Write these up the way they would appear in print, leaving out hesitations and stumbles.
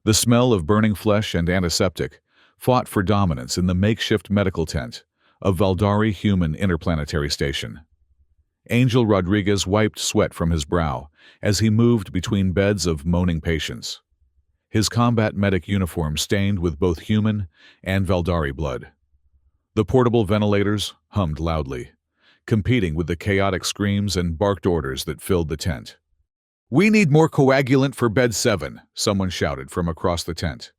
The smell of burning flesh and antiseptic fought for dominance in the makeshift medical tent of Valdari Human Interplanetary Station. Angel Rodriguez wiped sweat from his brow as he moved between beds of moaning patients, his combat medic uniform stained with both human and Valdari blood. The portable ventilators hummed loudly, competing with the chaotic screams and barked orders that filled the tent. "We need more coagulant for bed 7, someone shouted from across the tent.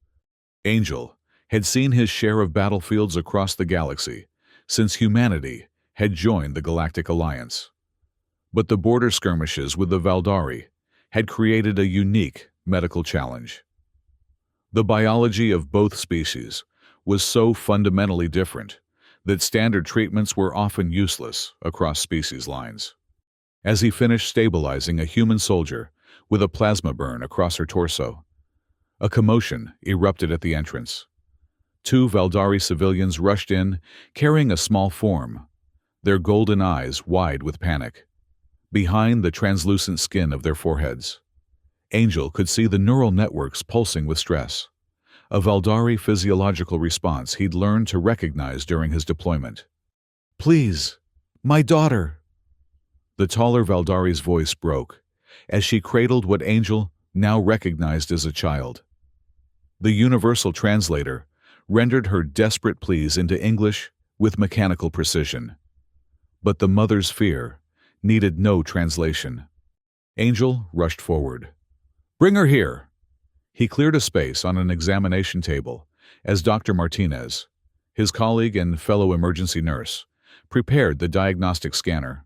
Angel had seen his share of battlefields across the galaxy since humanity had joined the Galactic Alliance. But the border skirmishes with the Valdari had created a unique medical challenge. The biology of both species was so fundamentally different that standard treatments were often useless across species lines. As he finished stabilizing a human soldier with a plasma burn across her torso, a commotion erupted at the entrance. 2 Valdari civilians rushed in, carrying a small form, their golden eyes wide with panic. Behind the translucent skin of their foreheads, Angel could see the neural networks pulsing with stress, a Valdari physiological response he'd learned to recognize during his deployment. "Please, my daughter!" The taller Valdari's voice broke as she cradled what Angel now recognized as a child. The universal translator rendered her desperate pleas into English with mechanical precision. But the mother's fear needed no translation. Angel rushed forward. "Bring her here!" He cleared a space on an examination table as Dr. Martinez, his colleague and fellow emergency nurse, prepared the diagnostic scanner.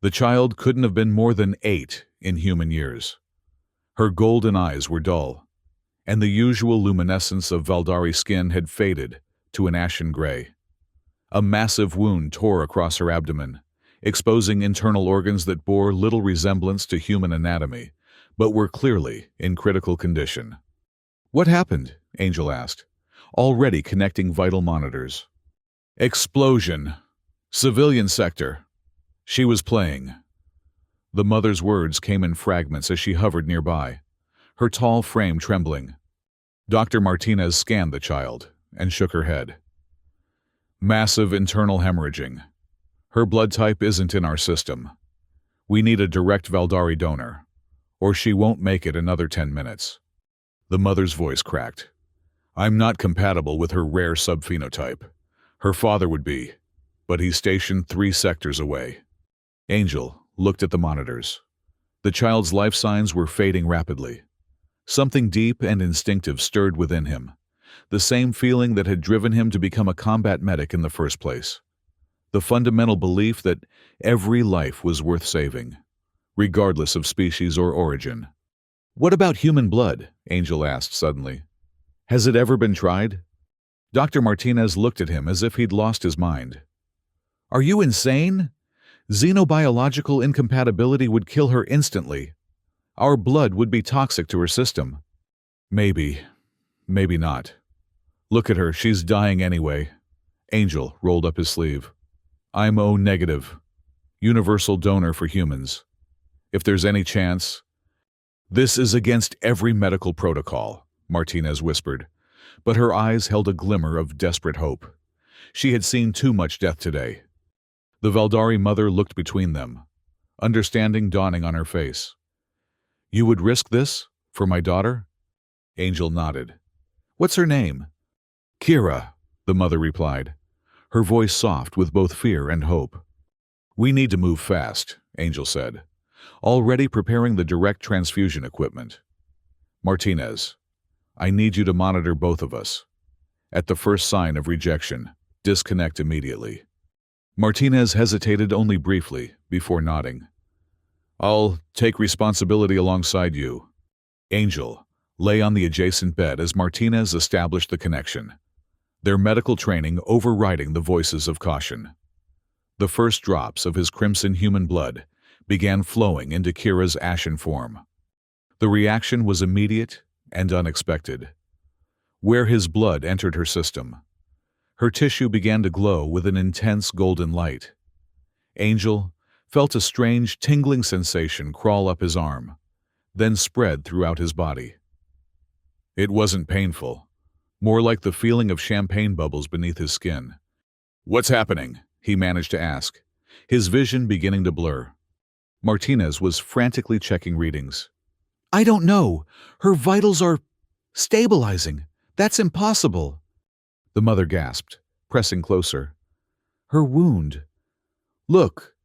The child couldn't have been more than 8 in human years. Her golden eyes were dull, and the usual luminescence of Valdari skin had faded to an ashen gray. A massive wound tore across her abdomen, exposing internal organs that bore little resemblance to human anatomy, but were clearly in critical condition. "What happened?" Angel asked, already connecting vital monitors. "Explosion. Civilian sector." She was playing. The mother's words came in fragments as she hovered nearby, her tall frame trembling. Dr. Martinez scanned the child and shook her head. "Massive internal hemorrhaging. Her blood type isn't in our system. We need a direct Valdari donor, or she won't make it another 10 minutes. The mother's voice cracked. "I'm not compatible with her rare subphenotype. Her father would be, but he's stationed 3 sectors away." Angel looked at the monitors. The child's life signs were fading rapidly. Something deep and instinctive stirred within him, the same feeling that had driven him to become a combat medic in the first place. The fundamental belief that every life was worth saving, regardless of species or origin. "What about human blood?" Angel asked suddenly. "Has it ever been tried?" Dr. Martinez looked at him as if he'd lost his mind. "Are you insane? Xenobiological incompatibility would kill her instantly. Our blood would be toxic to her system." "Maybe. Maybe not. Look at her, she's dying anyway." Angel rolled up his sleeve. "I'm O negative. Universal donor for humans. If there's any chance—" "This is against every medical protocol," Martinez whispered, but her eyes held a glimmer of desperate hope. She had seen too much death today. The Valdari mother looked between them, understanding dawning on her face. "You would risk this? For my daughter?" Angel nodded. "What's her name?" "Kira," the mother replied, her voice soft with both fear and hope. "We need to move fast," Angel said, already preparing the direct transfusion equipment. "Martinez, I need you to monitor both of us. At the first sign of rejection, disconnect immediately." Martinez hesitated only briefly before nodding. "I'll take responsibility alongside you." Angel lay on the adjacent bed as Martinez established the connection, their medical training overriding the voices of caution. The first drops of his crimson human blood began flowing into Kira's ashen form. The reaction was immediate and unexpected. Where his blood entered her system, her tissue began to glow with an intense golden light. Angel felt a strange tingling sensation crawl up his arm, then spread throughout his body. It wasn't painful, more like the feeling of champagne bubbles beneath his skin. "What's happening?" he managed to ask, his vision beginning to blur. Martinez was frantically checking readings. "I don't know. Her vitals are stabilizing. That's impossible." The mother gasped, pressing closer. "Her wound. Look."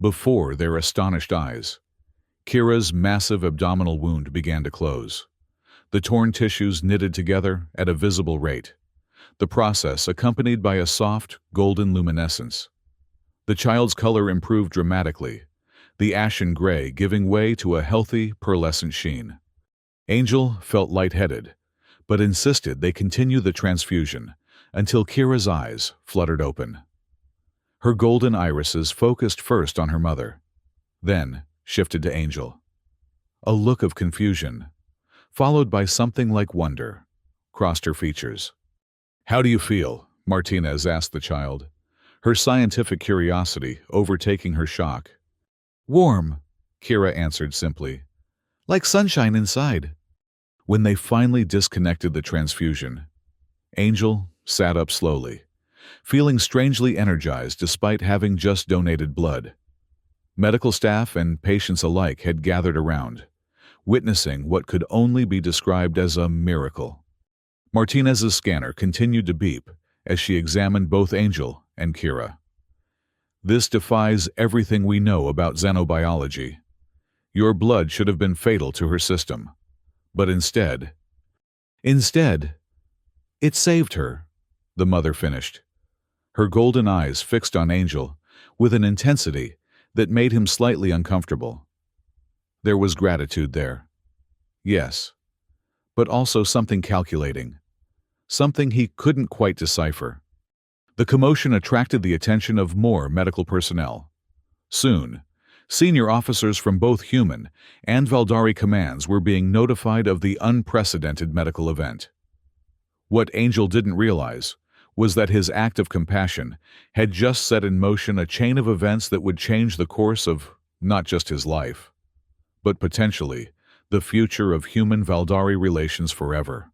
Before their astonished eyes, Kira's massive abdominal wound began to close. The torn tissues knitted together at a visible rate, the process accompanied by a soft, golden luminescence. The child's color improved dramatically, the ashen gray giving way to a healthy, pearlescent sheen. Angel felt lightheaded, but insisted they continue the transfusion until Kira's eyes fluttered open. Her golden irises focused first on her mother, then shifted to Angel. A look of confusion, followed by something like wonder, crossed her features. "How do you feel?" Martinez asked the child, her scientific curiosity overtaking her shock. "Warm," Kira answered simply. "Like sunshine inside." When they finally disconnected the transfusion, Angel sat up slowly, feeling strangely energized despite having just donated blood. Medical staff and patients alike had gathered around, witnessing what could only be described as a miracle. Martinez's scanner continued to beep as she examined both Angel and Kira. "This defies everything we know about xenobiology. Your blood should have been fatal to her system. But instead, it saved her," the mother finished, her golden eyes fixed on Angel with an intensity that made him slightly uncomfortable. There was gratitude there. Yes, but also something calculating, something he couldn't quite decipher. The commotion attracted the attention of more medical personnel. Soon, senior officers from both human and Valdari commands were being notified of the unprecedented medical event. What Angel didn't realize was that his act of compassion had just set in motion a chain of events that would change the course of not just his life, but potentially the future of human-Valdari relations forever.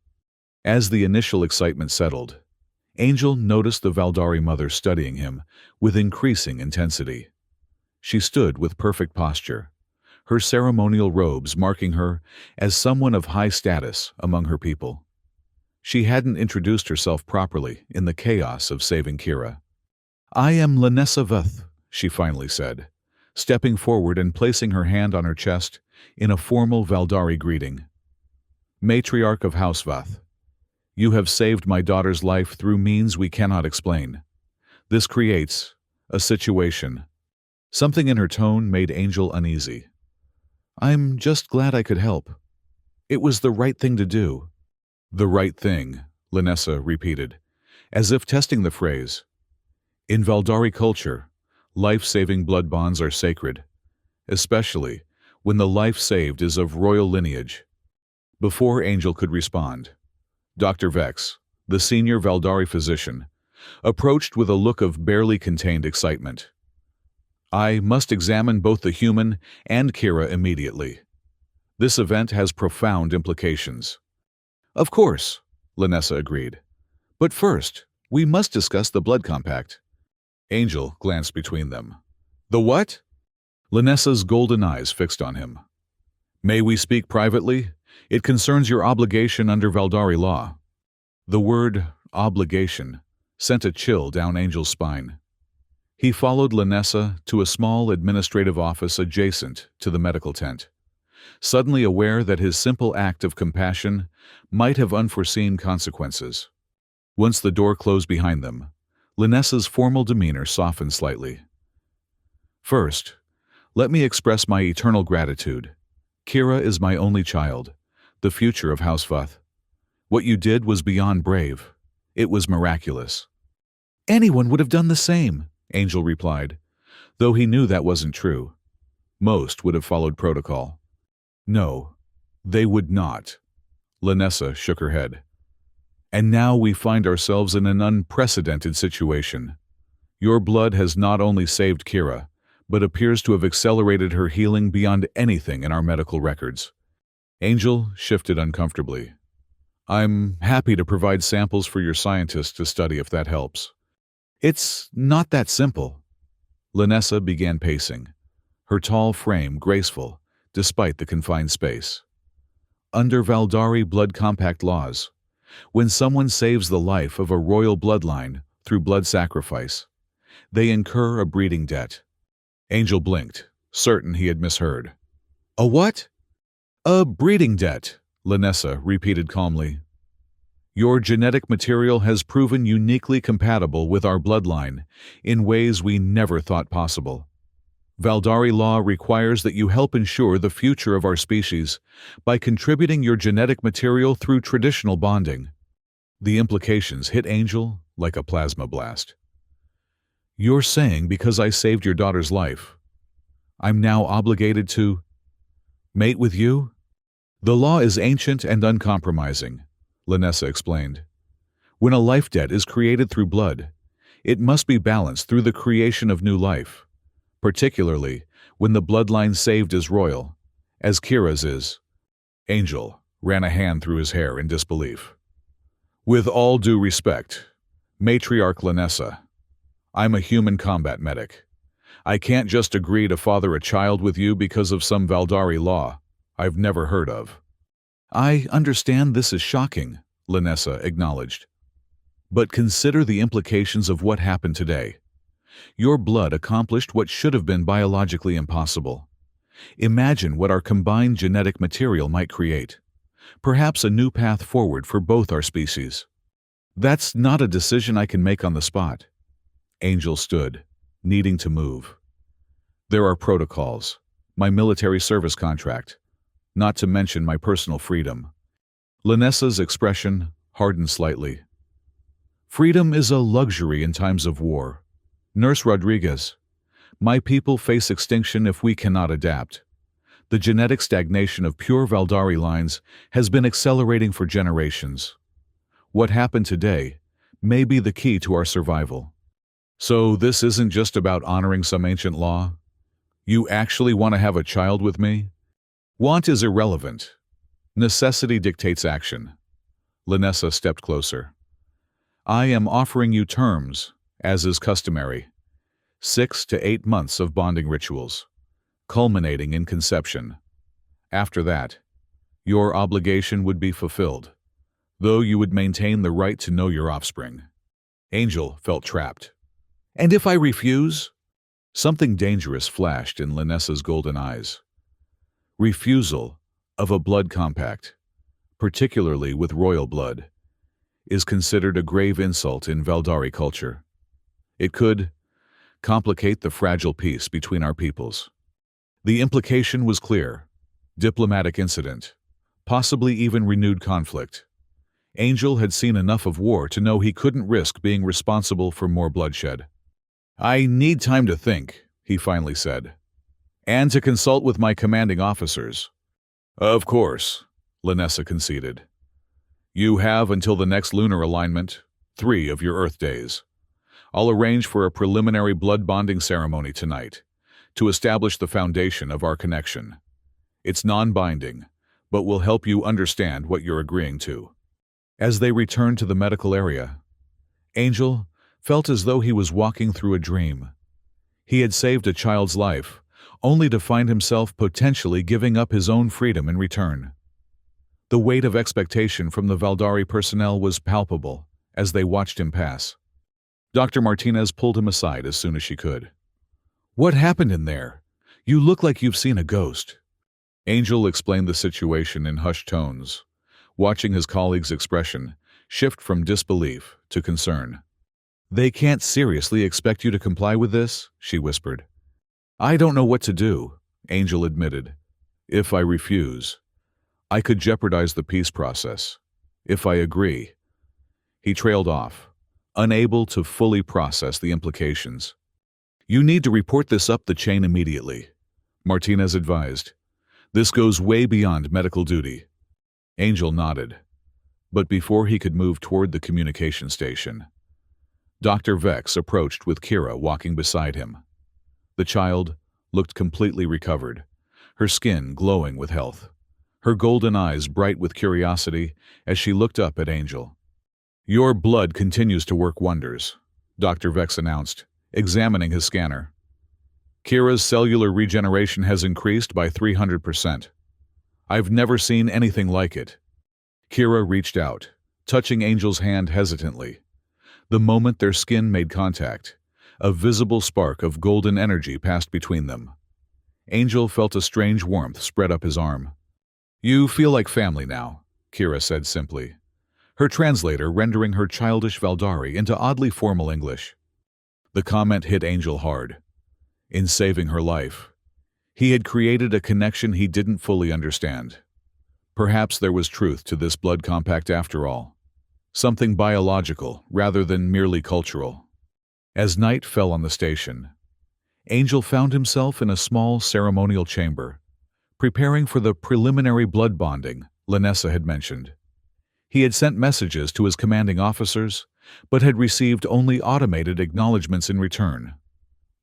As the initial excitement settled, Angel noticed the Valdari mother studying him with increasing intensity. She stood with perfect posture, her ceremonial robes marking her as someone of high status among her people. She hadn't introduced herself properly in the chaos of saving Kira. "I am Lanessa Veth," she finally said, stepping forward and placing her hand on her chest in a formal Valdari greeting. "Matriarch of House Veth, you have saved my daughter's life through means we cannot explain. This creates a situation." Something in her tone made Angel uneasy. "I'm just glad I could help. It was the right thing to do." "The right thing," Lanessa repeated, as if testing the phrase. In Valdari culture, life-saving blood bonds are sacred, especially when the life saved is of royal lineage. Before Angel could respond, Dr. Vex, the senior Valdari physician, approached with a look of barely contained excitement. "I must examine both the human and Kira immediately. This event has profound implications." "Of course," Lanessa agreed. "But first, we must discuss the blood compact." Angel glanced between them. "The what?" Lanessa's golden eyes fixed on him. "May we speak privately? It concerns your obligation under Valdari law." The word obligation sent a chill down Angel's spine. He followed Lanessa to a small administrative office adjacent to the medical tent, suddenly aware that his simple act of compassion might have unforeseen consequences. Once the door closed behind them, Lanessa's formal demeanor softened slightly. "First, let me express my eternal gratitude. Kira is my only child, the future of House Veth. What you did was beyond brave. It was miraculous." "Anyone would have done the same," Angel replied, though he knew that wasn't true. Most would have followed protocol. "No, they would not." Lanessa shook her head. "And now we find ourselves in an unprecedented situation. Your blood has not only saved Kira, but appears to have accelerated her healing beyond anything in our medical records." Angel shifted uncomfortably. I'm happy to provide samples for your scientists to study if that helps. It's not that simple. Lanessa began pacing, her tall frame graceful despite the confined space. Under Valdari blood compact laws, when someone saves the life of a royal bloodline through blood sacrifice, they incur a breeding debt. Angel blinked, certain he had misheard. A what? A breeding debt, Lanessa repeated calmly. Your genetic material has proven uniquely compatible with our bloodline in ways we never thought possible. Valdari law requires that you help ensure the future of our species by contributing your genetic material through traditional bonding. The implications hit Angel like a plasma blast. You're saying because I saved your daughter's life, I'm now obligated to mate with you? The law is ancient and uncompromising, Lanessa explained. When a life debt is created through blood, it must be balanced through the creation of new life, particularly when the bloodline saved is royal, as Kira's is. Angel ran a hand through his hair in disbelief. With all due respect, Matriarch Lanessa, I'm a human combat medic. I can't just agree to father a child with you because of some Valdari law I've never heard of. I understand this is shocking, Lanessa acknowledged. But consider the implications of what happened today. Your blood accomplished what should have been biologically impossible. Imagine what our combined genetic material might create. Perhaps a new path forward for both our species. That's not a decision I can make on the spot. Angel stood, needing to move. There are protocols, my military service contract, not to mention my personal freedom. Lanessa's expression hardened slightly. Freedom is a luxury in times of war. Nurse Rodriguez, my people face extinction if we cannot adapt. The genetic stagnation of pure Valdari lines has been accelerating for generations. What happened today may be the key to our survival. So this isn't just about honoring some ancient law? You actually want to have a child with me? Want is irrelevant. Necessity dictates action. Lanessa stepped closer. I am offering you terms, as is customary. 6 to 8 months of bonding rituals, culminating in conception. After that, your obligation would be fulfilled, though you would maintain the right to know your offspring. Angel felt trapped. And if I refuse? Something dangerous flashed in Lanessa's golden eyes. Refusal of a blood compact, particularly with royal blood, is considered a grave insult in Valdari culture. It could complicate the fragile peace between our peoples. The implication was clear: diplomatic incident, possibly even renewed conflict. Angel had seen enough of war to know he couldn't risk being responsible for more bloodshed. I need time to think, he finally said, and to consult with my commanding officers. Of course, Lanessa conceded. You have until the next lunar alignment, 3 of your Earth days. I'll arrange for a preliminary blood bonding ceremony tonight to establish the foundation of our connection. It's non-binding, but will help you understand what you're agreeing to. As they returned to the medical area, Angel felt as though he was walking through a dream. He had saved a child's life, only to find himself potentially giving up his own freedom in return. The weight of expectation from the Valdari personnel was palpable as they watched him pass. Dr. Martinez pulled him aside as soon as she could. What happened in there? You look like you've seen a ghost. Angel explained the situation in hushed tones, watching his colleague's expression shift from disbelief to concern. They can't seriously expect you to comply with this, she whispered. I don't know what to do, Angel admitted. If I refuse, I could jeopardize the peace process. If I agree. He trailed off, unable to fully process the implications. You need to report this up the chain immediately, Martinez advised. This goes way beyond medical duty. Angel nodded, but before he could move toward the communication station, Dr. Vex approached with Kira walking beside him. The child looked completely recovered, her skin glowing with health. her golden eyes bright with curiosity as she looked up at Angel. "Your blood continues to work wonders," Dr. Vex announced, examining his scanner. "Kira's cellular regeneration has increased by 300%. I've never seen anything like it." Kira reached out, touching Angel's hand hesitantly. The moment their skin made contact, a visible spark of golden energy passed between them. Angel felt a strange warmth spread up his arm. "You feel like family now," Kira said simply, her translator rendering her childish Valdari into oddly formal English. The comment hit Angel hard. In saving her life, he had created a connection he didn't fully understand. Perhaps there was truth to this blood compact after all. Something biological rather than merely cultural. As night fell on the station, Angel found himself in a small ceremonial chamber, preparing for the preliminary blood bonding Lanessa had mentioned. He had sent messages to his commanding officers, but had received only automated acknowledgments in return.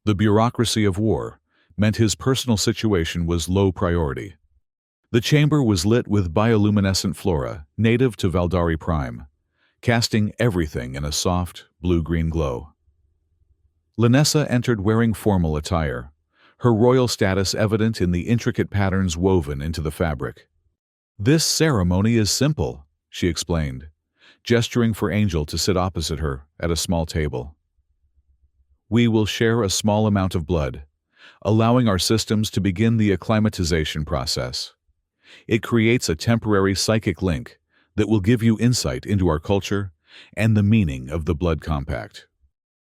The bureaucracy of war meant his personal situation was low priority. The chamber was lit with bioluminescent flora native to Valdari Prime, casting everything in a soft, blue-green glow. Lanessa entered wearing formal attire, her royal status evident in the intricate patterns woven into the fabric. "This ceremony is simple," she explained, gesturing for Angel to sit opposite her at a small table. "We will share a small amount of blood, allowing our systems to begin the acclimatization process. It creates a temporary psychic link that will give you insight into our culture and the meaning of the blood compact."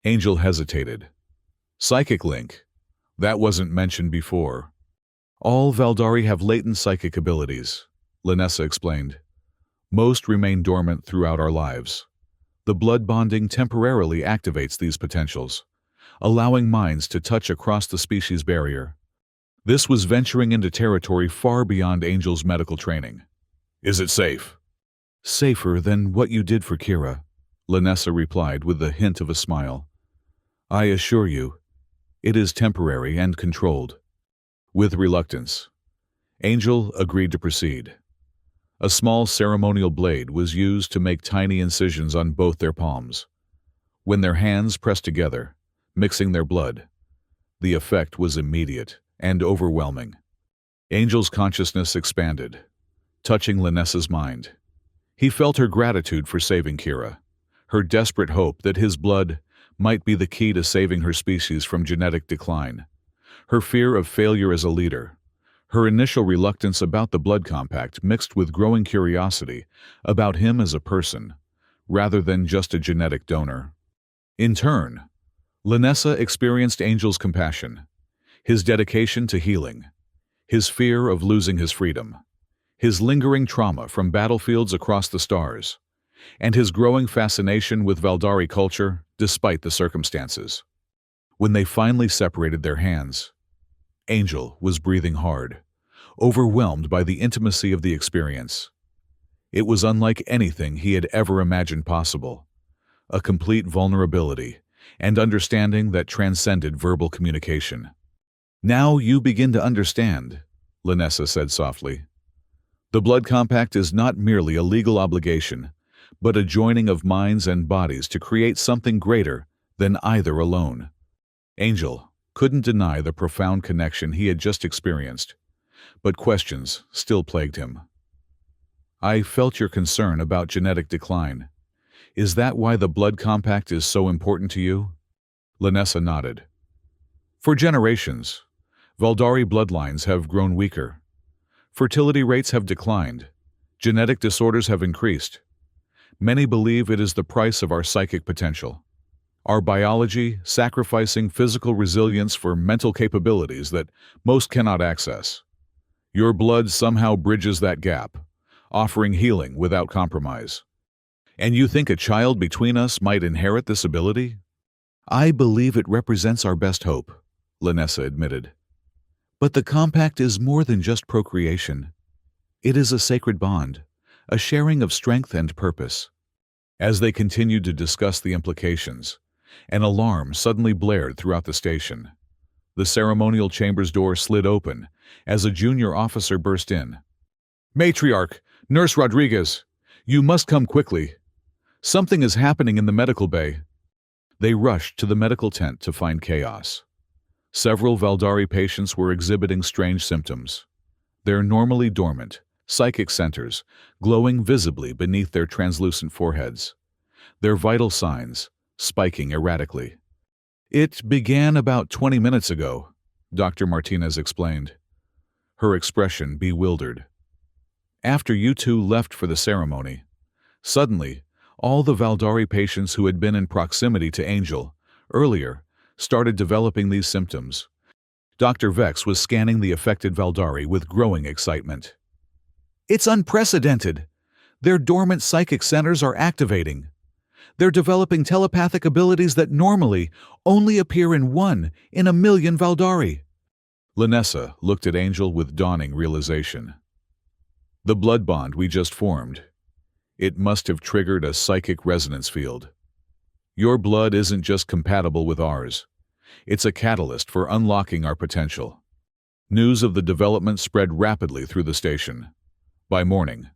Angel hesitated. "Psychic link? That wasn't mentioned before." "All Valdari have latent psychic abilities," Lanessa explained. "Most remain dormant throughout our lives. The blood bonding temporarily activates these potentials, allowing minds to touch across the species barrier." This was venturing into territory far beyond Angel's medical training. "Is it safe?" "Safer than what you did for Kira," Lanessa replied with the hint of a smile. "I assure you, it is temporary and controlled." With reluctance, Angel agreed to proceed. A small ceremonial blade was used to make tiny incisions on both their palms. When their hands pressed together, mixing their blood, the effect was immediate and overwhelming. Angel's consciousness expanded, touching Lanessa's mind. He felt her gratitude for saving Kira, her desperate hope that his blood might be the key to saving her species from genetic decline, her fear of failure as a leader, her initial reluctance about the blood compact mixed with growing curiosity about him as a person, rather than just a genetic donor. In turn, Lanessa experienced Angel's compassion, his dedication to healing, his fear of losing his freedom, his lingering trauma from battlefields across the stars, and his growing fascination with Valdari culture despite the circumstances. When they finally separated their hands, Angel was breathing hard, overwhelmed by the intimacy of the experience. It was unlike anything he had ever imagined possible, a complete vulnerability and understanding that transcended verbal communication. "Now you begin to understand," Lanessa said softly. "The blood compact is not merely a legal obligation, but a joining of minds and bodies to create something greater than either alone." Angel couldn't deny the profound connection he had just experienced, but questions still plagued him. "I felt your concern about genetic decline. Is that why the blood compact is so important to you?" Lanessa nodded. "For generations, Valdari bloodlines have grown weaker. Fertility rates have declined. Genetic disorders have increased. Many believe it is the price of our psychic potential. Our biology sacrificing physical resilience for mental capabilities that most cannot access. Your blood somehow bridges that gap, offering healing without compromise. And you think a child between us might inherit this ability?" "I believe it represents our best hope," Lanessa admitted. "But the compact is more than just procreation. It is a sacred bond, a sharing of strength and purpose." As they continued to discuss the implications, an alarm suddenly blared throughout the station. The ceremonial chamber's door slid open as a junior officer burst in. Matriarch, Nurse Rodriguez, you must come quickly. Something is happening in the medical bay. They rushed to the medical tent to find chaos. Several Valdari patients were exhibiting strange symptoms. Their normally dormant, psychic centers glowing visibly beneath their translucent foreheads. Their vital signs spiking erratically. It began about 20 minutes ago, Dr. Martinez explained, her expression bewildered. After you two left for the ceremony, suddenly, all the Valdari patients who had been in proximity to Angel earlier started developing these symptoms. Dr. Vex was scanning the affected Valdari with growing excitement. It's unprecedented. Their dormant psychic centers are activating. They're developing telepathic abilities that normally only appear in 1 in a million Valdari. Lanessa looked at Angel with dawning realization. The blood bond we just formed. It must have triggered a psychic resonance field. Your blood isn't just compatible with ours. It's a catalyst for unlocking our potential. News of the development spread rapidly through the station. By morning,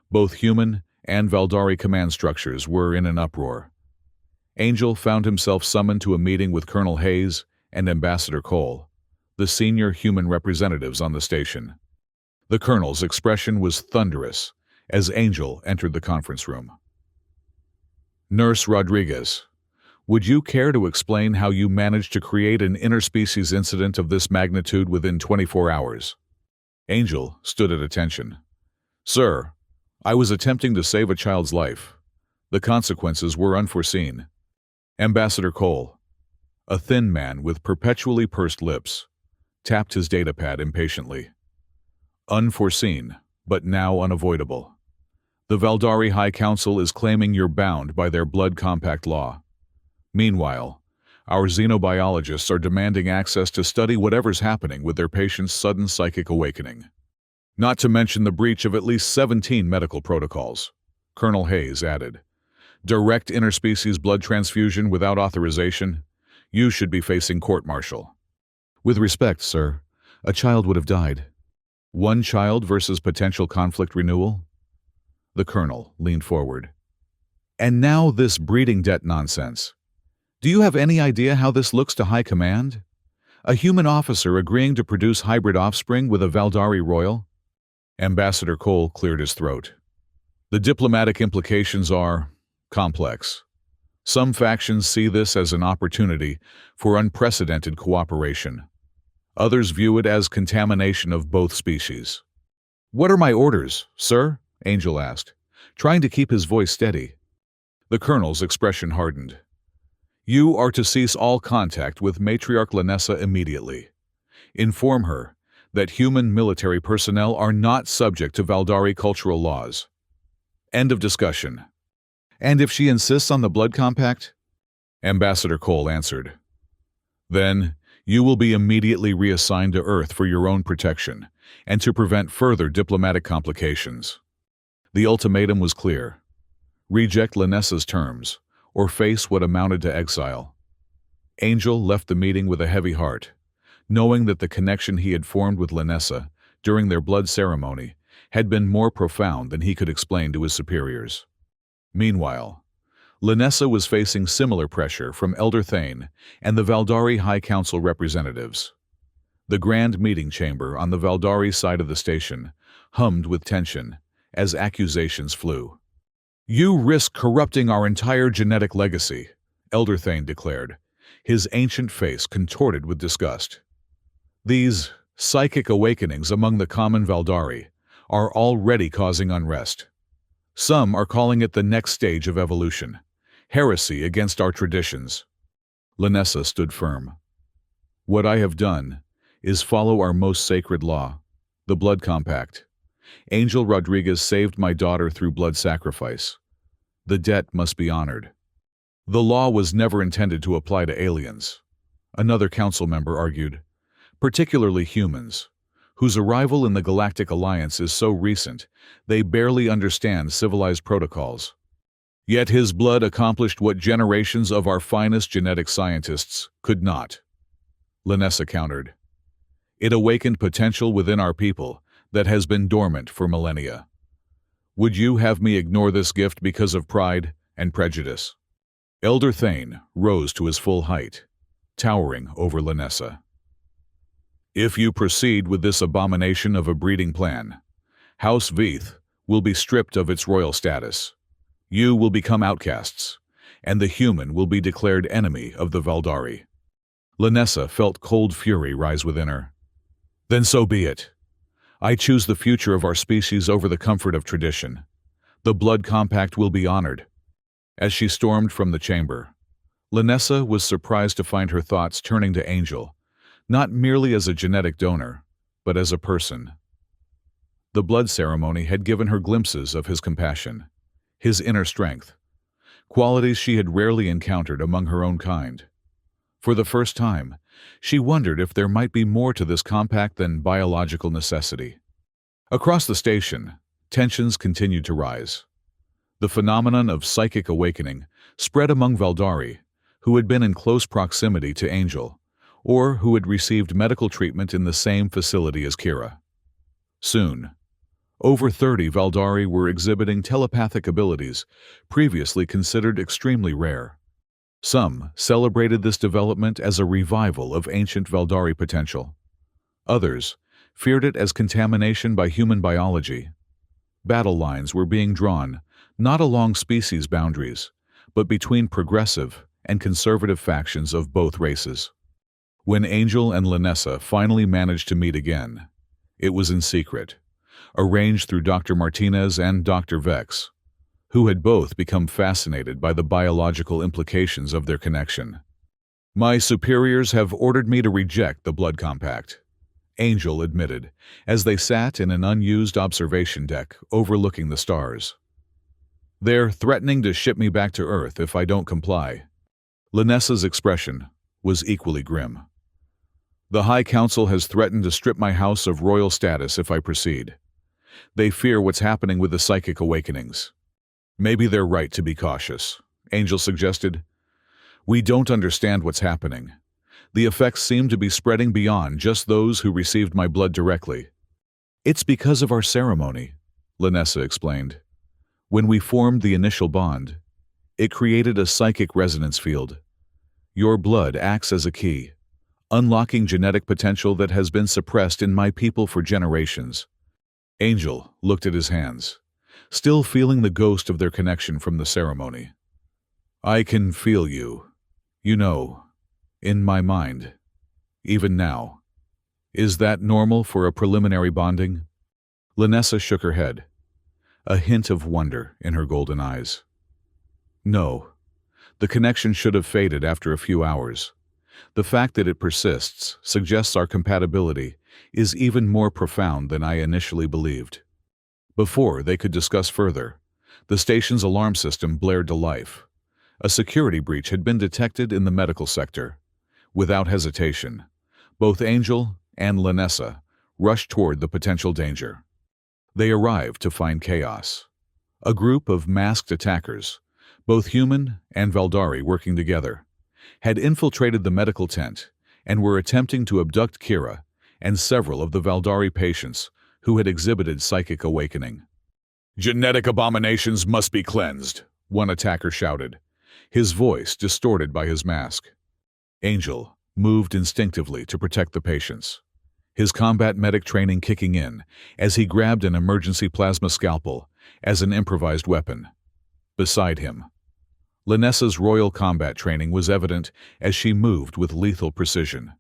both human and Valdari command structures were in an uproar. Angel found himself summoned to a meeting with Colonel Hayes and Ambassador Cole, the senior human representatives on the station. The colonel's expression was thunderous as Angel entered the conference room. Nurse Rodriguez, would you care to explain how you managed to create an interspecies incident of this magnitude within 24 hours? Angel stood at attention. Sir, I was attempting to save a child's life. The consequences were unforeseen. Ambassador Cole, a thin man with perpetually pursed lips, tapped his datapad impatiently. Unforeseen, but now unavoidable. The Valdari High Council is claiming you're bound by their blood compact law. Meanwhile, our xenobiologists are demanding access to study whatever's happening with their patient's sudden psychic awakening. Not to mention the breach of at least 17 medical protocols, Colonel Hayes added. Direct interspecies blood transfusion without authorization? You should be facing court-martial. With respect, sir, a child would have died. One child versus potential conflict renewal? The colonel leaned forward. And now this breeding debt nonsense. Do you have any idea how this looks to high command? A human officer agreeing to produce hybrid offspring with a Valdari royal? Ambassador Cole cleared his throat. The diplomatic implications are complex. Some factions see this as an opportunity for unprecedented cooperation. Others view it as contamination of both species. What are my orders, sir? Angel asked, trying to keep his voice steady. The colonel's expression hardened. You are to cease all contact with Matriarch Lanessa immediately. Inform her that human military personnel are not subject to Valdari cultural laws. End of discussion. And if she insists on the blood compact? Ambassador Cole answered. Then you will be immediately reassigned to Earth for your own protection and to prevent further diplomatic complications. The ultimatum was clear. Reject Lanessa's terms or face what amounted to exile. Angel left the meeting with a heavy heart, knowing that the connection he had formed with Lanessa during their blood ceremony had been more profound than he could explain to his superiors. Meanwhile, Lanessa was facing similar pressure from Elder Thane and the Valdari High Council representatives. The grand meeting chamber on the Valdari side of the station hummed with tension as accusations flew. You risk corrupting our entire genetic legacy, Elder Thane declared, his ancient face contorted with disgust. These psychic awakenings among the common Valdari are already causing unrest. Some are calling it the next stage of evolution, heresy against our traditions. Lanessa stood firm. What I have done is follow our most sacred law, the blood compact. Angel Rodriguez saved my daughter through blood sacrifice. The debt must be honored. The law was never intended to apply to aliens, another council member argued, particularly humans, whose arrival in the Galactic Alliance is so recent they barely understand civilized protocols. Yet his blood accomplished what generations of our finest genetic scientists could not. Lanessa countered. It awakened potential within our people that has been dormant for millennia. Would you have me ignore this gift because of pride and prejudice?" Elder Thane rose to his full height, towering over Lanessa. "If you proceed with this abomination of a breeding plan, House Veith will be stripped of its royal status. You will become outcasts, and the human will be declared enemy of the Valdari." Lanessa felt cold fury rise within her. "Then so be it. I choose the future of our species over the comfort of tradition. The blood compact will be honored." As she stormed from the chamber, Lanessa was surprised to find her thoughts turning to Angel, not merely as a genetic donor, but as a person. The blood ceremony had given her glimpses of his compassion, his inner strength, qualities she had rarely encountered among her own kind. For the first time, she wondered if there might be more to this compact than biological necessity. Across the station, tensions continued to rise. The phenomenon of psychic awakening spread among Valdari, who had been in close proximity to Angel, or who had received medical treatment in the same facility as Kira. Soon, over 30 Valdari were exhibiting telepathic abilities previously considered extremely rare. Some celebrated this development as a revival of ancient Valdari potential. Others feared it as contamination by human biology. Battle lines were being drawn not along species boundaries, but between progressive and conservative factions of both races. When Angel and Lanessa finally managed to meet again, it was in secret, arranged through Dr. Martinez and Dr. Vex, who had both become fascinated by the biological implications of their connection. "My superiors have ordered me to reject the blood compact," Angel admitted, as they sat in an unused observation deck overlooking the stars. "They're threatening to ship me back to Earth if I don't comply." Lanessa's expression was equally grim. "The High Council has threatened to strip my house of royal status if I proceed. They fear what's happening with the psychic awakenings." "Maybe they're right to be cautious," Angel suggested. "We don't understand what's happening. The effects seem to be spreading beyond just those who received my blood directly." "It's because of our ceremony," Lanessa explained. "When we formed the initial bond, it created a psychic resonance field. Your blood acts as a key, unlocking genetic potential that has been suppressed in my people for generations." Angel looked at his hands, still feeling the ghost of their connection from the ceremony. "I can feel you, in my mind, even now. Is that normal for a preliminary bonding?" Lanessa shook her head, a hint of wonder in her golden eyes. "No, the connection should have faded after a few hours. The fact that it persists suggests our compatibility is even more profound than I initially believed." Before they could discuss further, the station's alarm system blared to life. A security breach had been detected in the medical sector. Without hesitation, both Angel and Lanessa rushed toward the potential danger. They arrived to find chaos. A group of masked attackers, both human and Valdari working together, had infiltrated the medical tent and were attempting to abduct Kira and several of the Valdari patients who had exhibited psychic awakening. "Genetic abominations must be cleansed," one attacker shouted, his voice distorted by his mask. Angel moved instinctively to protect the patients, his combat medic training kicking in as he grabbed an emergency plasma scalpel as an improvised weapon. Beside him, Lanessa's royal combat training was evident as she moved with lethal precision.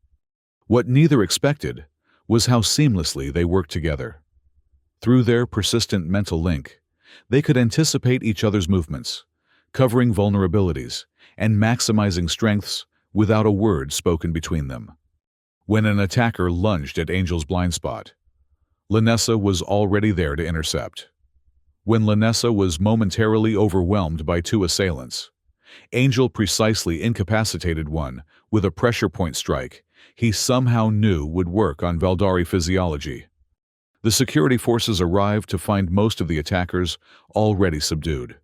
What neither expected was how seamlessly they worked together. Through their persistent mental link, they could anticipate each other's movements, covering vulnerabilities and maximizing strengths without a word spoken between them. When an attacker lunged at Angel's blind spot, Lanessa was already there to intercept. When Lanessa was momentarily overwhelmed by two assailants, Angel precisely incapacitated one with a pressure point strike he somehow knew would work on Valdari physiology. The security forces arrived to find most of the attackers already subdued,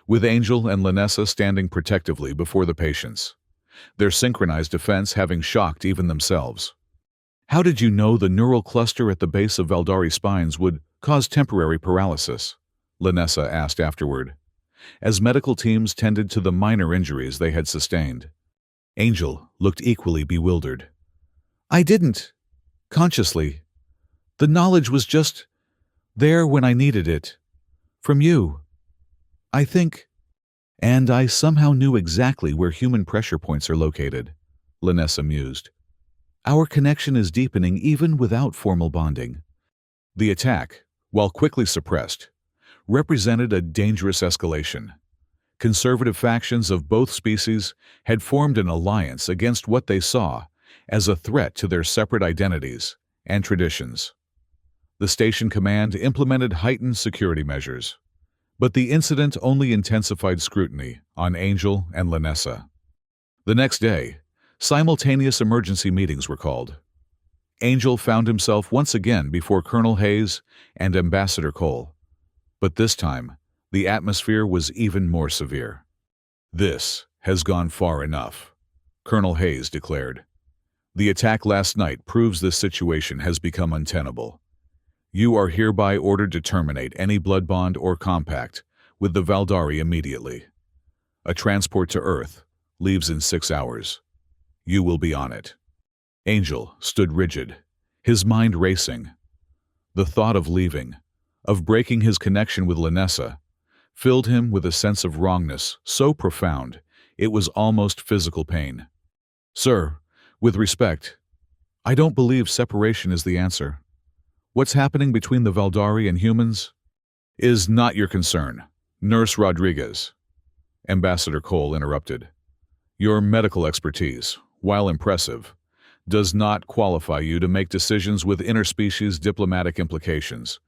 with Angel and Lanessa standing protectively before the patients, their synchronized defense having shocked even themselves. How did you know the neural cluster at the base of Valdari spines would cause temporary paralysis? Lanessa asked afterward, as medical teams tended to the minor injuries they had sustained. Angel looked equally bewildered. I didn't. Consciously. The knowledge was just there when I needed it. From you. I think. And I somehow knew exactly where human pressure points are located, Lanessa mused. Our connection is deepening even without formal bonding. The attack, while quickly suppressed, represented a dangerous escalation. Conservative factions of both species had formed an alliance against what they saw as a threat to their separate identities and traditions. The station command implemented heightened security measures, but the incident only intensified scrutiny on Angel and Lanessa. The next day, simultaneous emergency meetings were called. Angel found himself once again before Colonel Hayes and Ambassador Cole, but this time, the atmosphere was even more severe. This has gone far enough, Colonel Hayes declared. The attack last night proves this situation has become untenable. You are hereby ordered to terminate any blood bond or compact with the Valdari immediately. A transport to Earth leaves in 6 hours. You will be on it. Angel stood rigid, his mind racing. The thought of leaving, of breaking his connection with Lanessa, filled him with a sense of wrongness so profound it was almost physical pain. Sir, with respect, I don't believe separation is the answer. What's happening between the Valdari and humans is not your concern, Nurse Rodriguez. Ambassador Cole interrupted. Your medical expertise, while impressive, does not qualify you to make decisions with interspecies diplomatic implications.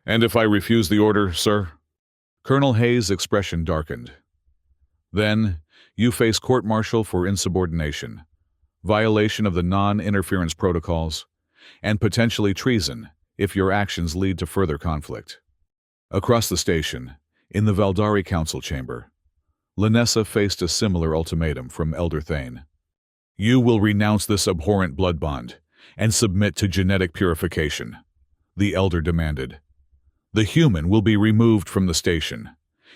And if I refuse the order, sir? Colonel Hayes' expression darkened. Then, you face court-martial for insubordination, violation of the non-interference protocols, and potentially treason if your actions lead to further conflict. Across the station, in the Valdari Council chamber, Lanessa faced a similar ultimatum from Elder Thane. You will renounce this abhorrent blood bond and submit to genetic purification, the Elder demanded. The human will be removed from the station,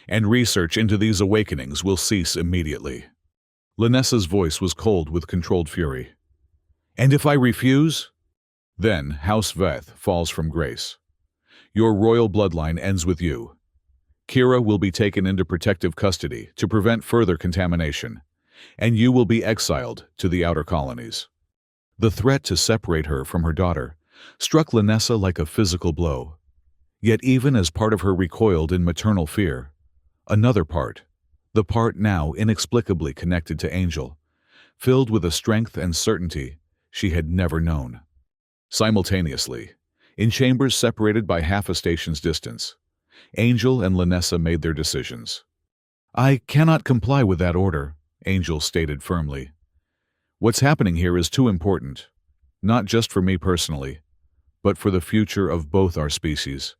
and research into these awakenings will cease immediately. Lanessa's voice was cold with controlled fury. And if I refuse? Then House Veth falls from grace. Your royal bloodline ends with you. Kira will be taken into protective custody to prevent further contamination, and you will be exiled to the outer colonies. The threat to separate her from her daughter struck Lanessa like a physical blow. Yet even as part of her recoiled in maternal fear, another part, the part now inexplicably connected to Angel, filled with a strength and certainty she had never known. Simultaneously, in chambers separated by half a station's distance, Angel and Lanessa made their decisions. I cannot comply with that order, Angel stated firmly. What's happening here is too important, not just for me personally, but for the future of both our species.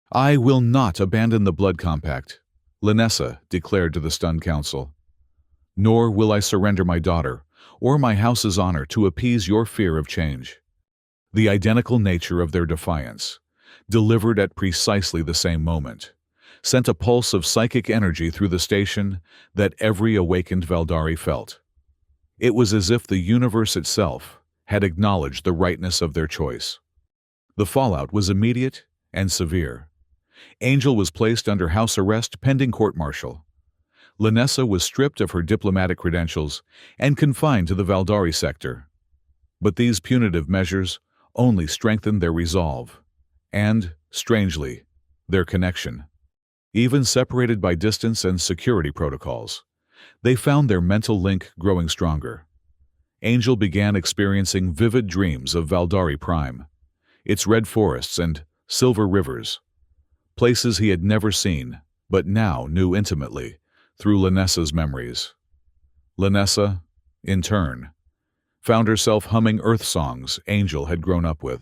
I will not abandon the blood compact, Lanessa declared to the stunned council. Nor will I surrender my daughter or my house's honor to appease your fear of change. The identical nature of their defiance, delivered at precisely the same moment, sent a pulse of psychic energy through the station that every awakened Valdari felt. It was as if the universe itself had acknowledged the rightness of their choice. The fallout was immediate and severe. Angel was placed under house arrest pending court-martial. Lanessa was stripped of her diplomatic credentials and confined to the Valdari sector. But these punitive measures only strengthened their resolve and, strangely, their connection. Even separated by distance and security protocols, they found their mental link growing stronger. Angel began experiencing vivid dreams of Valdari Prime, its red forests and silver rivers, places he had never seen but now knew intimately through Lanessa's memories. Lanessa, in turn, found herself humming Earth songs Angel had grown up with,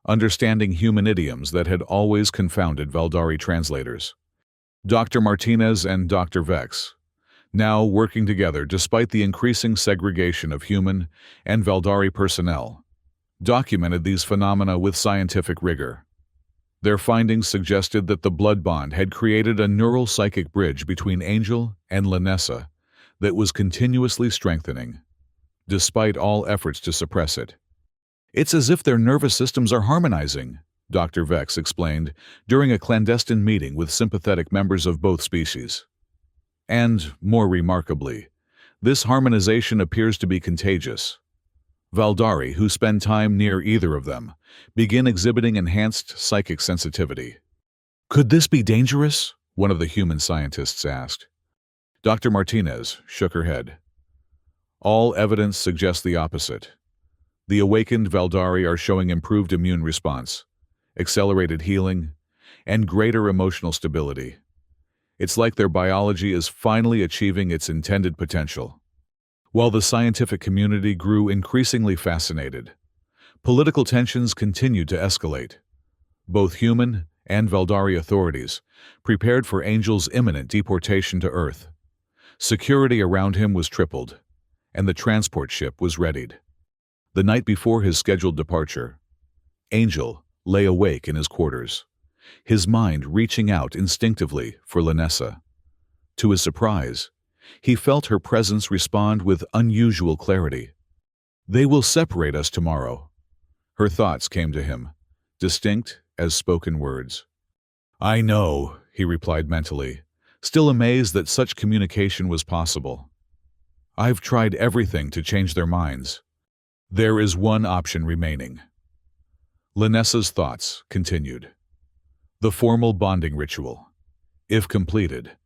understanding human idioms that had always confounded Valdari translators. Dr. Martinez and Dr. Vex, now working together despite the increasing segregation of human and Valdari personnel, documented these phenomena with scientific rigor. Their findings suggested that the blood bond had created a neural psychic bridge between Angel and Lanessa that was continuously strengthening, despite all efforts to suppress it. "It's as if their nervous systems are harmonizing," Dr. Vex explained during a clandestine meeting with sympathetic members of both species. And, more remarkably, this harmonization appears to be contagious. Valdari, who spend time near either of them, begin exhibiting enhanced psychic sensitivity. "Could this be dangerous?" one of the human scientists asked. Dr. Martinez shook her head. "All evidence suggests the opposite. The awakened Valdari are showing improved immune response, accelerated healing, and greater emotional stability. It's like their biology is finally achieving its intended potential." While the scientific community grew increasingly fascinated, political tensions continued to escalate. Both human and Valdari authorities prepared for Angel's imminent deportation to Earth. Security around him was tripled, and the transport ship was readied. The night before his scheduled departure, Angel lay awake in his quarters, his mind reaching out instinctively for Lanessa. To his surprise, he felt her presence respond with unusual clarity. "They will separate us tomorrow." Her thoughts came to him, distinct as spoken words. "I know," he replied mentally, still amazed that such communication was possible. "I've tried everything to change their minds. There is one option remaining." Lanessa's thoughts continued. "The formal bonding ritual. If completed,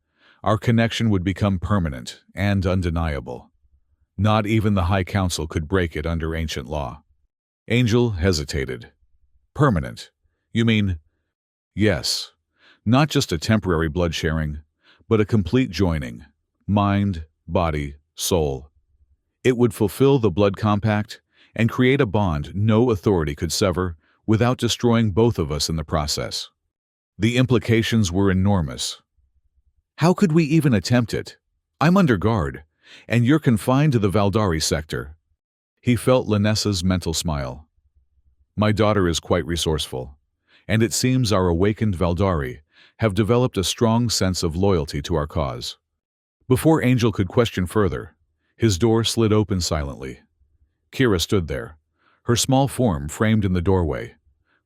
our connection would become permanent and undeniable. Not even the High Council could break it under ancient law." Angel hesitated. "Permanent? You mean—" "Yes. Not just a temporary blood sharing, but a complete joining. Mind, body, soul. It would fulfill the blood compact and create a bond no authority could sever without destroying both of us in the process." The implications were enormous. "How could we even attempt it? I'm under guard, and you're confined to the Valdari sector." He felt Lanessa's mental smile. "My daughter is quite resourceful, and it seems our awakened Valdari have developed a strong sense of loyalty to our cause." Before Angel could question further, his door slid open silently. Kira stood there, her small form framed in the doorway,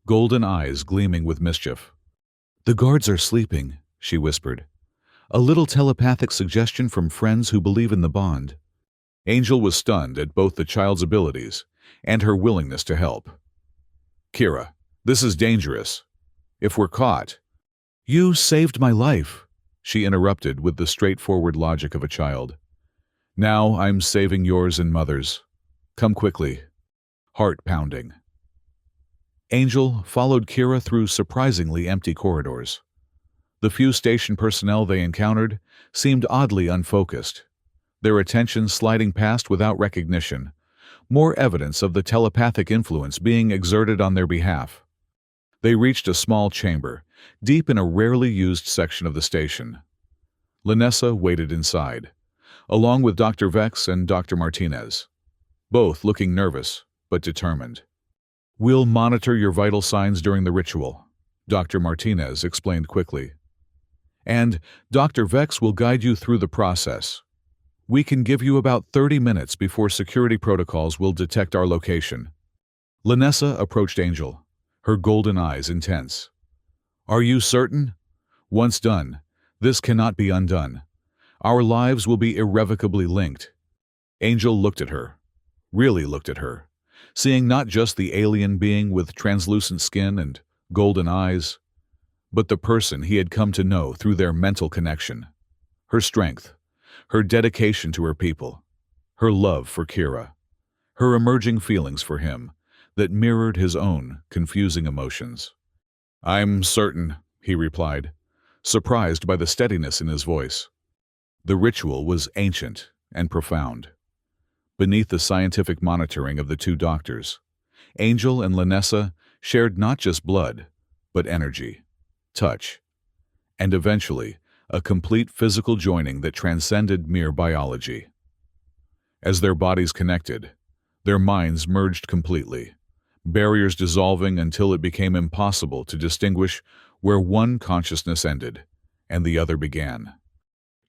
golden eyes gleaming with mischief. "The guards are sleeping," she whispered. "A little telepathic suggestion from friends who believe in the bond." Angel was stunned at both the child's abilities and her willingness to help. "Kira, this is dangerous. If we're caught—" "You saved my life," she interrupted with the straightforward logic of a child. "Now I'm saving yours and Mother's. Come quickly." Heart pounding. Angel followed Kira through surprisingly empty corridors. The few station personnel they encountered seemed oddly unfocused, their attention sliding past without recognition, more evidence of the telepathic influence being exerted on their behalf. They reached a small chamber, deep in a rarely used section of the station. Lanessa waited inside, along with Dr. Vex and Dr. Martinez, both looking nervous but determined. "We'll monitor your vital signs during the ritual," Dr. Martinez explained quickly. "And Dr. Vex will guide you through the process. We can give you about 30 minutes before security protocols will detect our location." Lanessa approached Angel, her golden eyes intense. "Are you certain? Once done, this cannot be undone. Our lives will be irrevocably linked." Angel looked at her, really looked at her, seeing not just the alien being with translucent skin and golden eyes, but the person he had come to know through their mental connection. Her strength, her dedication to her people, her love for Kira, her emerging feelings for him that mirrored his own confusing emotions. "I'm certain," he replied, surprised by the steadiness in his voice. The ritual was ancient and profound. Beneath the scientific monitoring of the two doctors, Angel and Lanessa shared not just blood, but energy, touch, and eventually a complete physical joining that transcended mere biology. As their bodies connected, their minds merged completely, barriers dissolving until it became impossible to distinguish where one consciousness ended and the other began.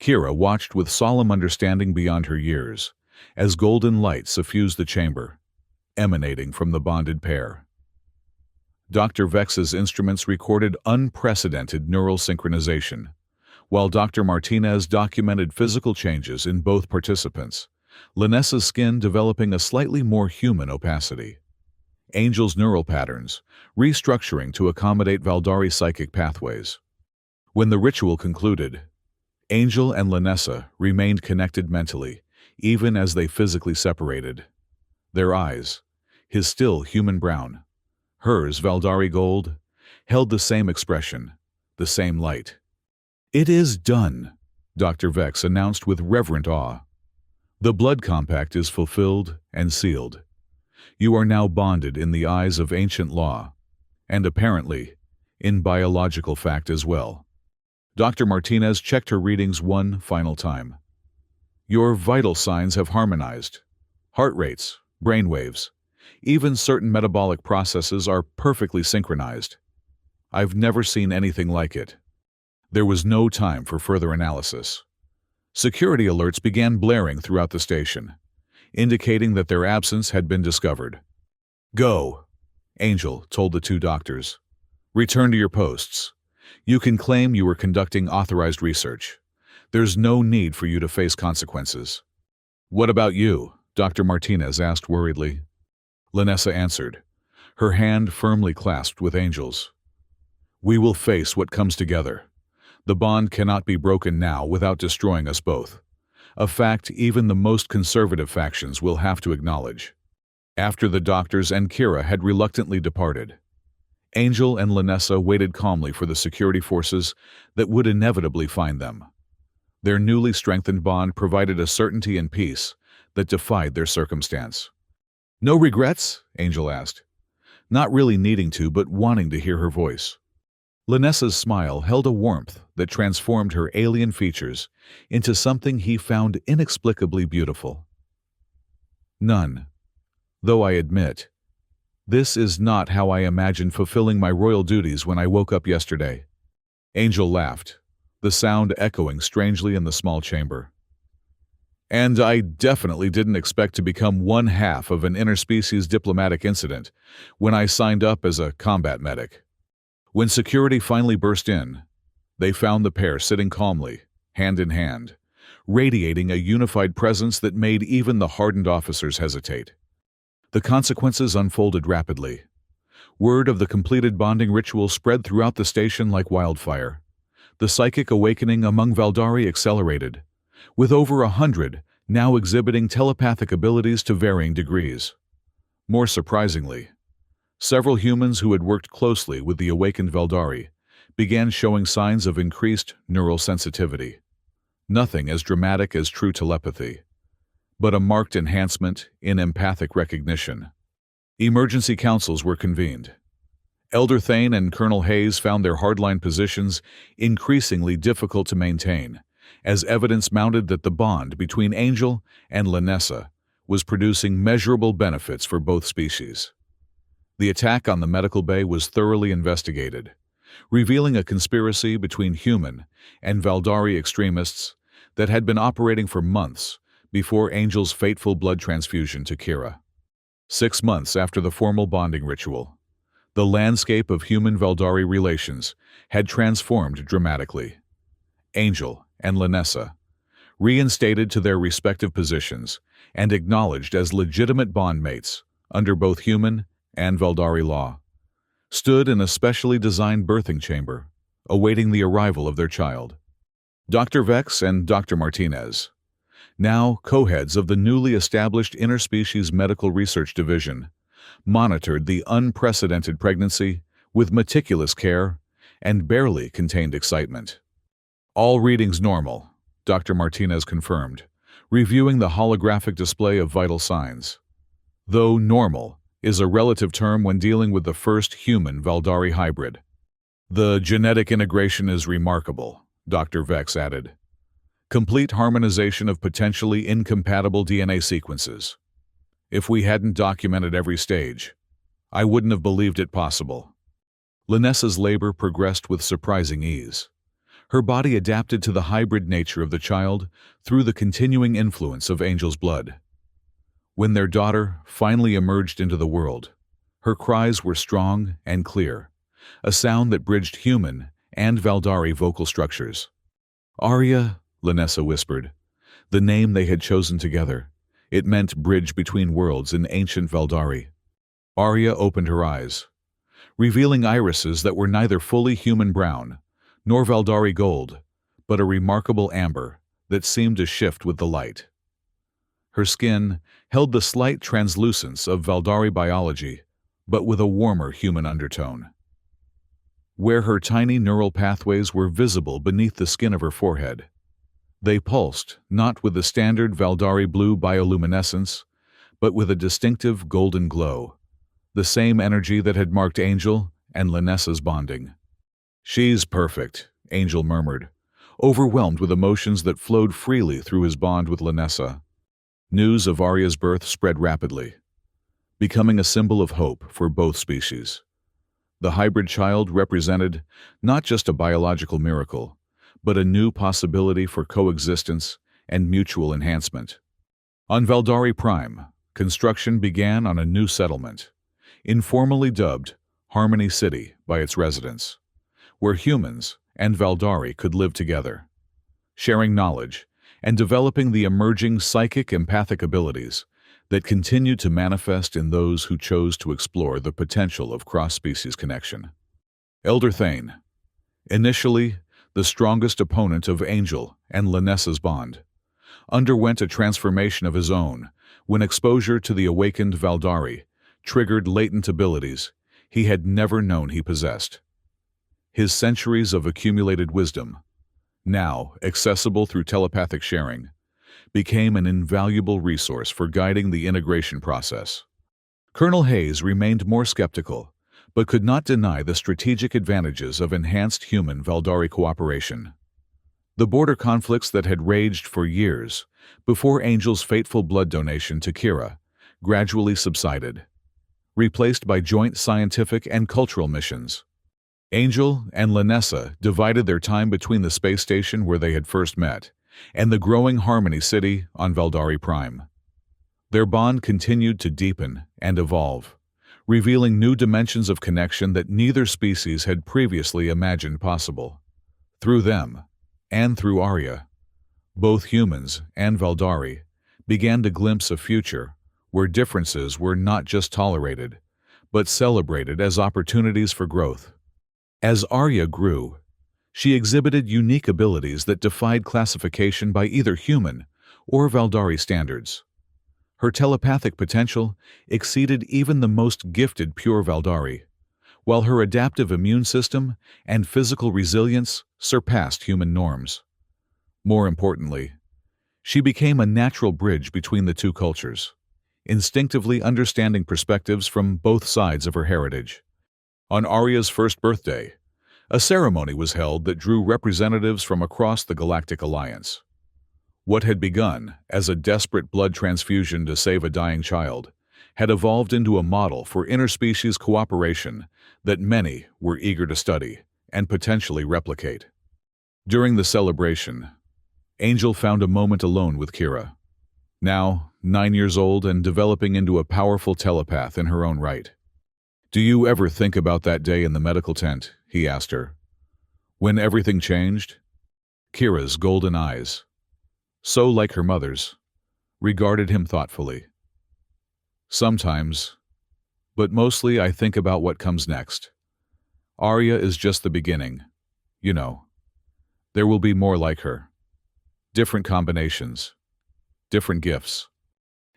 Kira watched with solemn understanding beyond her years, as golden light suffused the chamber, emanating from the bonded pair. Dr. Vex's instruments recorded unprecedented neural synchronization, while Dr. Martinez documented physical changes in both participants, Lanessa's skin developing a slightly more human opacity. Angel's neural patterns, restructuring to accommodate Valdari's psychic pathways. When the ritual concluded, Angel and Lanessa remained connected mentally, even as they physically separated. Their eyes, his still human brown, hers Valdari gold, held the same expression, the same light. "It is done," Dr. Vex announced with reverent awe. "The blood compact is fulfilled and sealed. You are now bonded in the eyes of ancient law, and apparently, in biological fact as well." Dr. Martinez checked her readings one final time. "Your vital signs have harmonized. Heart rates, brain waves, even certain metabolic processes are perfectly synchronized. I've never seen anything like it." There was no time for further analysis. Security alerts began blaring throughout the station, indicating that their absence had been discovered. "Go," Angel told the two doctors. "Return to your posts. You can claim you were conducting authorized research. There's no need for you to face consequences." "What about you?" Dr. Martinez asked worriedly. Lanessa answered, her hand firmly clasped with Angel's. "We will face what comes together. The bond cannot be broken now without destroying us both, a fact even the most conservative factions will have to acknowledge." After the doctors and Kira had reluctantly departed, Angel and Lanessa waited calmly for the security forces that would inevitably find them. Their newly strengthened bond provided a certainty and peace that defied their circumstance. "No regrets?" Angel asked, not really needing to but wanting to hear her voice. Lanessa's smile held a warmth that transformed her alien features into something he found inexplicably beautiful. "None. Though I admit, this is not how I imagined fulfilling my royal duties when I woke up yesterday." Angel laughed, the sound echoing strangely in the small chamber. "And I definitely didn't expect to become one half of an interspecies diplomatic incident when I signed up as a combat medic." When security finally burst in, they found the pair sitting calmly, hand in hand, radiating a unified presence that made even the hardened officers hesitate. The consequences unfolded rapidly. Word of the completed bonding ritual spread throughout the station like wildfire. The psychic awakening among Valdari accelerated, with over 100 now exhibiting telepathic abilities to varying degrees. More surprisingly, several humans who had worked closely with the awakened Valdari began showing signs of increased neural sensitivity. Nothing as dramatic as true telepathy, but a marked enhancement in empathic recognition. Emergency councils were convened. Elder Thane and Colonel Hayes found their hardline positions increasingly difficult to maintain, as evidence mounted that the bond between Angel and Lanessa was producing measurable benefits for both species. The attack on the medical bay was thoroughly investigated, revealing a conspiracy between human and Valdari extremists that had been operating for months before Angel's fateful blood transfusion to Kira. 6 months after the formal bonding ritual, the landscape of human-Valdari relations had transformed dramatically. Angel and Lanessa, reinstated to their respective positions and acknowledged as legitimate bondmates under both human and Valdari law, stood in a specially designed birthing chamber, awaiting the arrival of their child. Dr. Vex and Dr. Martinez, now co-heads of the newly established Interspecies Medical Research Division, monitored the unprecedented pregnancy with meticulous care and barely contained excitement. "All readings normal," Dr. Martinez confirmed, reviewing the holographic display of vital signs. Though normal is a relative term when dealing with the first human Valdari hybrid. "The genetic integration is remarkable," Dr. Vex added. "Complete harmonization of potentially incompatible DNA sequences. If we hadn't documented every stage, I wouldn't have believed it possible. Linessa's labor progressed with surprising ease. Her body adapted to the hybrid nature of the child through the continuing influence of Angel's blood. When their daughter finally emerged into the world, her cries were strong and clear, a sound that bridged human and Valdari vocal structures. Arya, Linessa whispered, the name they had chosen together. It meant bridge between worlds in ancient Valdari. Arya opened her eyes, revealing irises that were neither fully human brown nor Valdari gold, but a remarkable amber that seemed to shift with the light. Her skin held the slight translucence of Valdari biology, but with a warmer human undertone. Where her tiny neural pathways were visible beneath the skin of her forehead, they pulsed not with the standard Valdari blue bioluminescence, but with a distinctive golden glow, the same energy that had marked Angel and Linessa's bonding. She's perfect, Angel murmured, overwhelmed with emotions that flowed freely through his bond with Linessa. News of Arya's birth spread rapidly, becoming a symbol of hope for both species. The hybrid child represented not just a biological miracle, but a new possibility for coexistence and mutual enhancement. On Valdari Prime, construction began on a new settlement, informally dubbed Harmony City by its residents, where humans and Valdari could live together, sharing knowledge and developing the emerging psychic empathic abilities that continued to manifest in those who chose to explore the potential of cross-species connection. Elder Thane, initially the strongest opponent of Angel and Linessa's bond, underwent a transformation of his own when exposure to the awakened Valdari triggered latent abilities he had never known he possessed. His centuries of accumulated wisdom, now accessible through telepathic sharing, became an invaluable resource for guiding the integration process. Colonel Hayes remained more skeptical, but could not deny the strategic advantages of enhanced human-Valdari cooperation. The border conflicts that had raged for years before Angel's fateful blood donation to Kira gradually subsided, replaced by joint scientific and cultural missions. Angel and Linessa divided their time between the space station where they had first met and the growing Harmony City on Valdari Prime. Their bond continued to deepen and evolve, revealing new dimensions of connection that neither species had previously imagined possible. Through them, and through Arya, both humans and Valdari began to glimpse a future where differences were not just tolerated, but celebrated as opportunities for growth. As Arya grew, she exhibited unique abilities that defied classification by either human or Valdari standards. Her telepathic potential exceeded even the most gifted pure Valdari, while her adaptive immune system and physical resilience surpassed human norms. More importantly, she became a natural bridge between the two cultures, instinctively understanding perspectives from both sides of her heritage. On Arya's first birthday, a ceremony was held that drew representatives from across the Galactic Alliance. What had begun as a desperate blood transfusion to save a dying child had evolved into a model for interspecies cooperation that many were eager to study and potentially replicate. During the celebration, Angel found a moment alone with Kira, now 9 years old and developing into a powerful telepath in her own right. "Do you ever think about that day in the medical tent?" he asked her. "When everything changed?" Kira's golden eyes, so like her mother's, regarded him thoughtfully. "Sometimes, but mostly I think about what comes next. Arya is just the beginning. You know, there will be more like her. Different combinations, different gifts."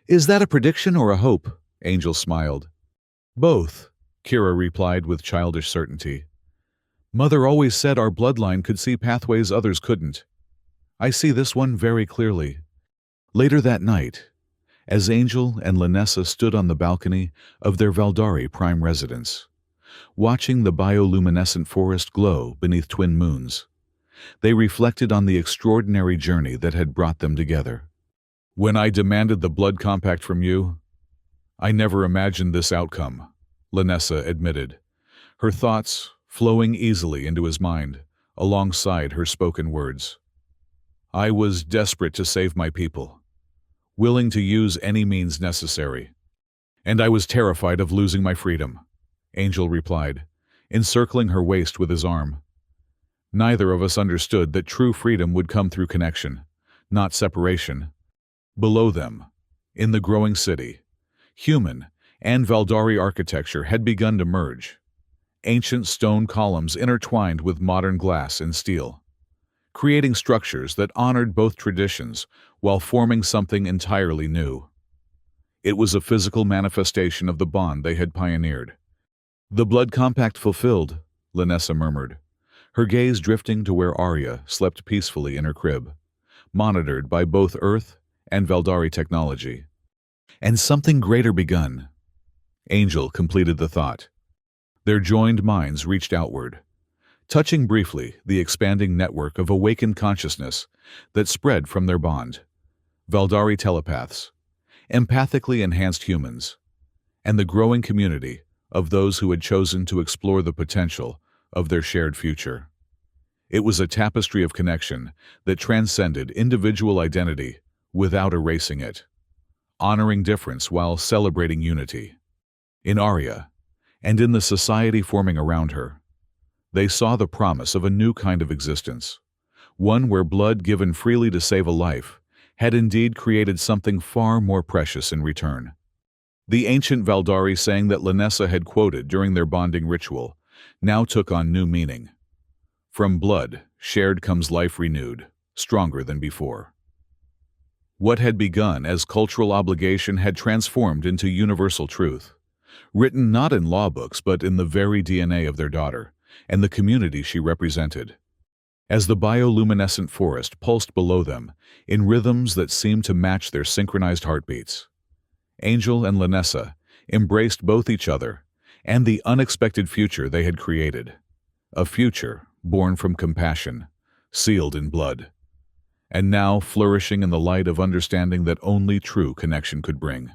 "Is that a prediction or a hope?" Angel smiled. "Both," Kira replied with childish certainty. "Mother always said our bloodline could see pathways others couldn't. I see this one very clearly." Later that night, as Angel and Linessa stood on the balcony of their Valdari Prime residence, watching the bioluminescent forest glow beneath twin moons, they reflected on the extraordinary journey that had brought them together. "When I demanded the blood compact from you, I never imagined this outcome," Lanessa admitted, her thoughts flowing easily into his mind, alongside her spoken words. I was desperate to save my people, willing to use any means necessary. And I was terrified of losing my freedom, Angel replied, encircling her waist with his arm. Neither of us understood that true freedom would come through connection, not separation. Below them, in the growing city, human and Valdari architecture had begun to merge. Ancient stone columns intertwined with modern glass and steel, creating structures that honored both traditions while forming something entirely new. It was a physical manifestation of the bond they had pioneered. The blood compact fulfilled, Lanessa murmured, her gaze drifting to where Arya slept peacefully in her crib, monitored by both Earth and Valdari technology. And something greater begun. Angel completed the thought. Their joined minds reached outward, touching briefly the expanding network of awakened consciousness that spread from their bond. Valdari telepaths, empathically enhanced humans, and the growing community of those who had chosen to explore the potential of their shared future. It was a tapestry of connection that transcended individual identity without erasing it, honoring difference while celebrating unity. In Arya, and in the society forming around her, they saw the promise of a new kind of existence, one where blood given freely to save a life had indeed created something far more precious in return. The ancient Valdari saying that Lanessa had quoted during their bonding ritual now took on new meaning. From blood shared comes life renewed, stronger than before. What had begun as cultural obligation had transformed into universal truth, written not in law books but in the very DNA of their daughter and the community she represented. As the bioluminescent forest pulsed below them in rhythms that seemed to match their synchronized heartbeats, Angel and Lanessa embraced both each other and the unexpected future they had created, a future born from compassion, sealed in blood, and now flourishing in the light of understanding that only true connection could bring.